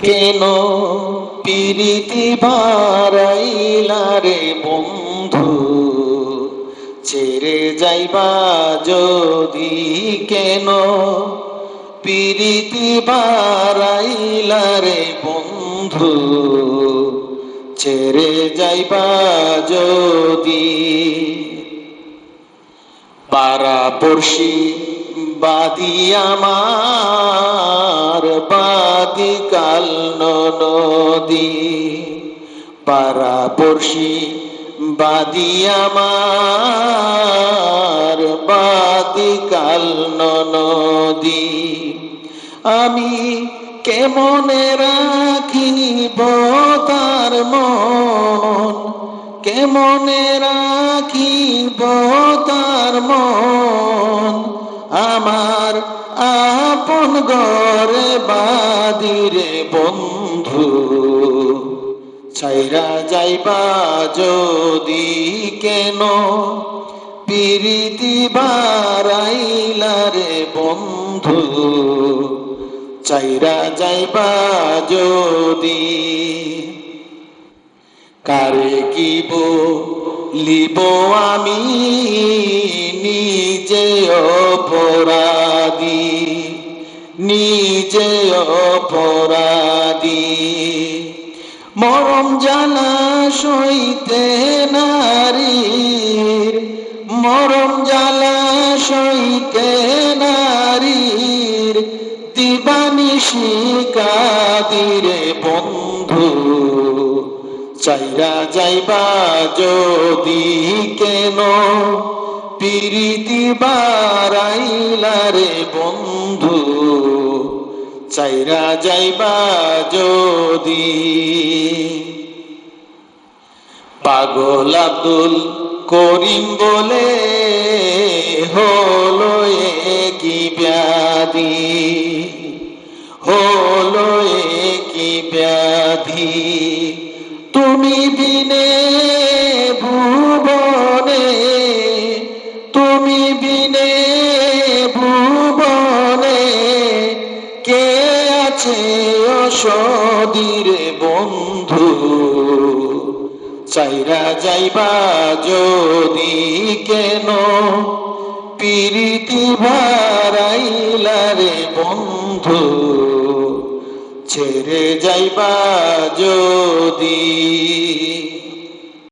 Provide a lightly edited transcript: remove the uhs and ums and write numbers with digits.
কেন পিরিতি বারাইলা রে বন্ধু, ছেড়ে যাইবা যদি কেন পিরিতি বারাইলা রে বন্ধু, ছেড়ে যাইবা যদি। পাড়াপড়শি বাদি আমার বাদি কাল নদী, পাড়াপড়শি বাদি আমার বাদি কাল নদী। আমি কেমনে রাখিব তার মন, কেমনে রাখিব তার মন, আমার আপন ঘরে বাদিরে বন্ধু, ছাইরা যাইবা যদি কেন পিরিতি বারাইলা রে বন্ধু, ছাইরা যাইবা যদি। কারে কি বলিব আমি নিজে অপরাধী, নিজে অপরাধী। মরম জ্বালা সইতে নারীর, মরম জ্বালা সইতে নারীর, দিবানিশি কাদিরে বন্ধু, চাইরা যাইবা যদি কেন পিরিতি বারাইলা রে বন্ধু, চাইরা যাইবা যদি। পাগল আব্দুল করিম বলে হলো কি ব্যাধি, হলো কি ব্যাধি। তুমি বিনে ভুবনে, তুমি বিনে ভুবনে, কে আছে অসদিরে বন্ধু, চাইরা যাইবা যদি কেন পিরিতি বারাইলা রে বন্ধু, ছেড়ে যাইবা যদি।